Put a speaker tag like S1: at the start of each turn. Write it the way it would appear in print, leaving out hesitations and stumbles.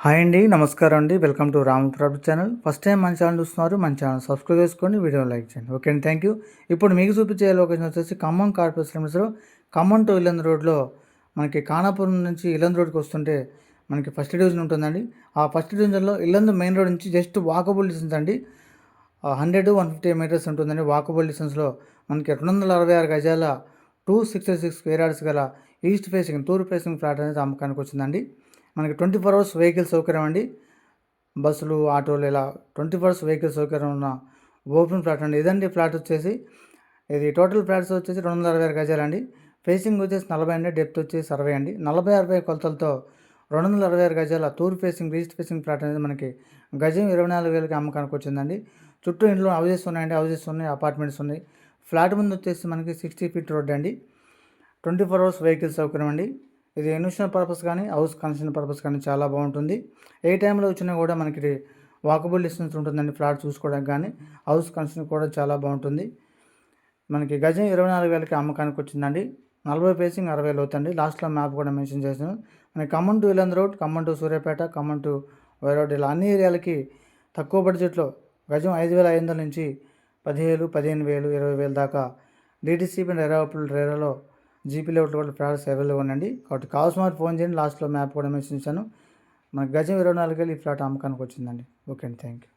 S1: Hi అండి, నమస్కారం అండి. Welcome to Ram property channel. First time మన ఛానల్ చూస్తున్నారు, మన ఛానల్ సబ్స్క్రైబ్ చేసుకోండి, వీడియో లైక్ చేయండి. ఓకే అండి, థ్యాంక్ యూ. ఇప్పుడు మీకు చూపించే లొకేషన్ వచ్చేసి ఖమ్మం కార్పొరేషన్ లిమిట్స్లో ఖమ్మం టు ఇల్లందు రోడ్లో మనకి ఖానాపురం నుంచి ఇల్లందు రోడ్కి వస్తుంటే మనకి ఫస్ట్ డివిజన్ ఉంటుందండి. ఆ ఫస్ట్ డివిజన్లో ఇల్లందు మెయిన్ రోడ్ నుంచి జస్ట్ వాకబుల్ డిస్టెన్స్ అండి. 100-150 మీటర్స్ ఉంటుందండి. వాకబుల్ డిస్టెన్స్లో మనకి 266 గజాల 266 స్క్వేర్ యార్డ్స్ గల ఈస్ట్ ఫేసింగ్ తూర్పు ఫేసింగ్ ఫ్లాట్ అనేది అమ్మకానికి వచ్చిందండి. మనకి 24 అవర్స్ వెహికల్ సౌకర్యం అండి. బస్సులు, ఆటోలు ఇలా 24 అవర్స్ వెహికల్ సౌకర్యం ఉన్న ఓపెన్ ఫ్లాట్ అండి. ఇదండి ఫ్లాట్ వచ్చేసి. ఇది టోటల్ ఫ్లాట్స్ వచ్చేసి 266 గజాలండి. ఫేసింగ్ వచ్చేసి 40 అండి, డెప్త్ వచ్చేసి 60 అండి. 40-60 కొలతలతో 266 గజాల తూర్పు ఫేసింగ్ ఈస్ట్ ఫేసింగ్ ఫ్లాట్ అనేది మనకి గజం 24,000కి అమ్మకానికి వచ్చిందండి. చుట్టూ ఇంట్లో హౌజెస్ ఉన్నాయి, అపార్ట్మెంట్స్ ఉన్నాయి. ఫ్లాట్ ముందు వచ్చేసి మనకి 60 ఫీట్ రోడ్ అండి. 24 అవర్స్ వెహికల్ సౌకర్యం అండి. ఇది ఇన్వెస్ట్మెంట్ పర్పస్ కానీ హౌస్ కన్స్ట్రక్షన్ పర్పస్ కానీ చాలా బాగుంటుంది. ఏ టైంలో వచ్చినా కూడా మనకి వాకబుల్ డిస్టెన్స్ ఉంటుందండి. ఫ్లాట్ చూసుకోవడానికి కానీ హౌస్ కన్స్ట్రక్షన్ కూడా చాలా బాగుంటుంది. మనకి గజం 24,000కి అమ్మకానికి వచ్చిందండి. 40 ఫేసింగ్ 60 లోతండి. లాస్ట్లో మ్యాప్ కూడా మెన్షన్ చేశాను. మనకి Khammam to Yellandu road, Khammam to Suryapet, Khammam to Wyra road ఇలా అన్ని ఏరియాలకి తక్కువ బడ్జెట్లో గజం 5,500 నుంచి 10,000, 15,000, 20,000 దాకా డిటీసీ అండ్ రేరాలో జీపీ లెవెల్ కూడా ఫ్లాట్స్ అవైలబుల్ ఉందండి. కాబట్టి కావాల్సిన వారు ఫోన్ చేయండి. లాస్ట్లో మ్యాప్ కూడా మెన్షన్ చేశాను. మనకి గజం 24,000 ఈ ఫ్లాట్ అమ్మకానికి వచ్చిందండి. ఓకే అండి, థ్యాంక్ యూ.